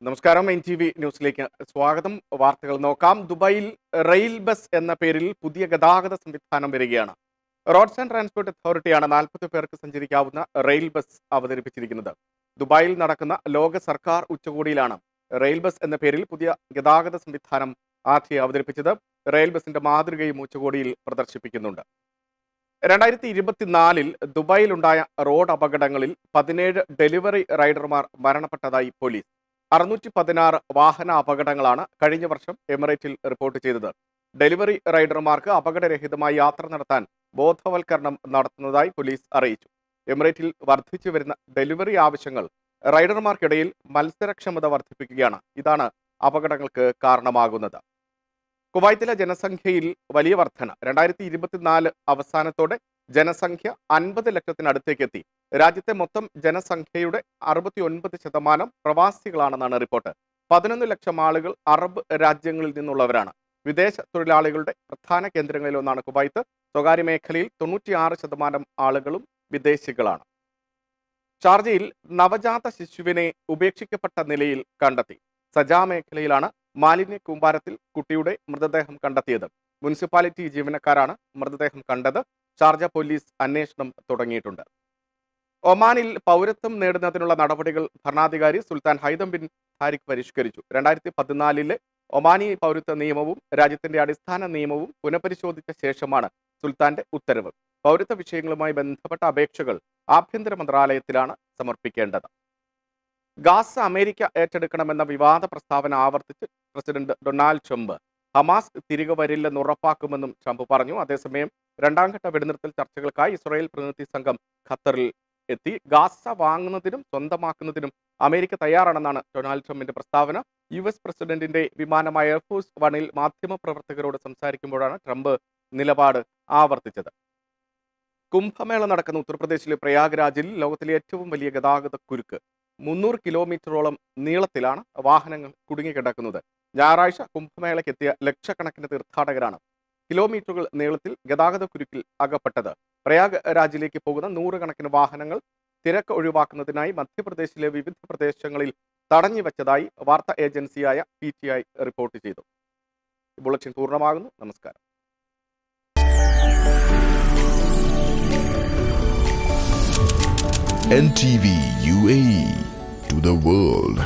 നമസ്കാരം. NTV ന്യൂസിലേക്ക് സ്വാഗതം. വാർത്തകൾ നോക്കാം. ദുബായിൽ റെയിൽ ബസ് എന്ന പേരിൽ പുതിയ ഗതാഗത സംവിധാനം വരികയാണ്. റോഡ്സ് ആൻഡ് ട്രാൻസ്പോർട്ട് അതോറിറ്റിയാണ് 40 പേർക്ക് സഞ്ചരിക്കാവുന്ന റെയിൽ ബസ് അവതരിപ്പിച്ചിരിക്കുന്നത്. ദുബായിൽ നടക്കുന്ന ലോക സർക്കാർ ഉച്ചകോടിയിലാണ് റെയിൽ ബസ് എന്ന പേരിൽ പുതിയ ഗതാഗത സംവിധാനം ആദ്യം അവതരിപ്പിച്ചത്. റെയിൽ ബസിന്റെ മാതൃകയും ഉച്ചകോടിയിൽ പ്രദർശിപ്പിക്കുന്നുണ്ട്. 2024 ദുബായിലുണ്ടായ റോഡ് അപകടങ്ങളിൽ 17 ഡെലിവറി റൈഡർമാർ മരണപ്പെട്ടതായി പോലീസ്. 616 വാഹന അപകടങ്ങളാണ് കഴിഞ്ഞ വർഷം എമിറേറ്റിൽ റിപ്പോർട്ട് ചെയ്തത്. ഡെലിവറി റൈഡർമാർക്ക് അപകടരഹിതമായി യാത്ര നടത്താൻ ബോധവൽക്കരണം നടത്തുന്നതായി പോലീസ് അറിയിച്ചു. എമിറേറ്റിൽ വർദ്ധിച്ചു വരുന്ന ഡെലിവറി ആവശ്യങ്ങൾ റൈഡർമാർക്കിടയിൽ മത്സരക്ഷമത വർദ്ധിപ്പിക്കുകയാണ്. ഇതാണ് അപകടങ്ങൾക്ക് കാരണമാകുന്നത്. കുവൈത്തിലെ ജനസംഖ്യയിൽ വലിയ വർധന. 2024 അവസാനത്തോടെ ജനസംഖ്യ 50 ലക്ഷത്തിനടുത്തേക്ക് എത്തി. രാജ്യത്തെ മൊത്തം ജനസംഖ്യയുടെ 69% പ്രവാസികളാണെന്നാണ് റിപ്പോർട്ട്. 11 ലക്ഷം ആളുകൾ അറബ് രാജ്യങ്ങളിൽ നിന്നുള്ളവരാണ്. വിദേശ തൊഴിലാളികളുടെ പ്രധാന കേന്ദ്രങ്ങളിലൊന്നാണ് കുവൈത്ത്. സ്വകാര്യ മേഖലയിൽ 96% ആളുകളും വിദേശികളാണ്. ഷാർജയിൽ നവജാത ശിശുവിനെ ഉപേക്ഷിക്കപ്പെട്ട നിലയിൽ കണ്ടെത്തി. സജാ മേഖലയിലാണ് മാലിന്യ കൂമ്പാരത്തിൽ കുട്ടിയുടെ മൃതദേഹം കണ്ടെത്തിയത്. മുനിസിപ്പാലിറ്റി ജീവനക്കാരാണ് മൃതദേഹം കണ്ടത്. ഷാർജ പോലീസ് അന്വേഷണം തുടങ്ങിയിട്ടുണ്ട്. ഒമാനിൽ പൗരത്വം നേടുന്നതിനുള്ള നടപടികൾ ഭരണാധികാരി സുൽത്താൻ ഹൈതം ബിൻ താരിഖ് പരിഷ്കരിച്ചു. 2014 ഒമാനി പൗരത്വ നിയമവും രാജ്യത്തിന്റെ അടിസ്ഥാന നിയമവും പുനഃപരിശോധിച്ച ശേഷമാണ് സുൽത്താന്റെ ഉത്തരവ്. പൗരത്വ വിഷയങ്ങളുമായി ബന്ധപ്പെട്ട അപേക്ഷകൾ ആഭ്യന്തര മന്ത്രാലയത്തിലാണ് സമർപ്പിക്കേണ്ടത്. ഗാസ അമേരിക്ക ഏറ്റെടുക്കണമെന്ന വിവാദ പ്രസ്താവന ആവർത്തിച്ച് പ്രസിഡന്റ് ഡൊണാൾഡ് ട്രംപ്. ഹമാസ് തിരികെ വരില്ലെന്ന് ഉറപ്പാക്കുമെന്നും ട്രംപ് പറഞ്ഞു. അതേസമയം രണ്ടാംഘട്ട വെടിനിർത്തൽ ചർച്ചകൾക്കായി ഇസ്രായേൽ പ്രതിനിധി സംഘം ഖത്തറിൽ എത്തി. ഗാസ വാങ്ങുന്നതിനും സ്വന്തമാക്കുന്നതിനും അമേരിക്ക തയ്യാറാണെന്നാണ് ഡൊണാൾഡ് ട്രംപിന്റെ പ്രസ്താവന. US പ്രസിഡന്റിന്റെ വിമാനമായ എയർഫോഴ്സ് 1 മാധ്യമപ്രവർത്തകരോട് സംസാരിക്കുമ്പോഴാണ് ട്രംപ് നിലപാട് ആവർത്തിച്ചത്. കുംഭമേള നടക്കുന്ന ഉത്തർപ്രദേശിലെ പ്രയാഗ്രാജിൽ ലോകത്തിലെ ഏറ്റവും വലിയ ഗതാഗത കുരുക്ക്. 300 കിലോമീറ്ററോളം നീളത്തിലാണ് വാഹനങ്ങൾ കുടുങ്ങിക്കിടക്കുന്നത്. ഞായറാഴ്ച കുംഭമേളയ്ക്ക് എത്തിയ ലക്ഷക്കണക്കിന് തീർത്ഥാടകരാണ് കിലോമീറ്ററുകൾ നീളത്തിൽ ഗതാഗത കുരുക്കിൽ അകപ്പെട്ടത്. പ്രയാഗ് രാജിലേക്ക് പോകുന്ന 100 കണക്കിന് വാഹനങ്ങൾ തിരക്ക് ഒഴിവാക്കുന്നതിനായി മധ്യപ്രദേശിലെ വിവിധ പ്രദേശങ്ങളിൽ തടഞ്ഞു വെച്ചതായി വാർത്താ ഏജൻസിയായ PTI റിപ്പോർട്ട് ചെയ്തു. ബുള്ളറ്റിൻ പൂർണ്ണമാകുന്നു. നമസ്കാരം. NTV UAE to the world.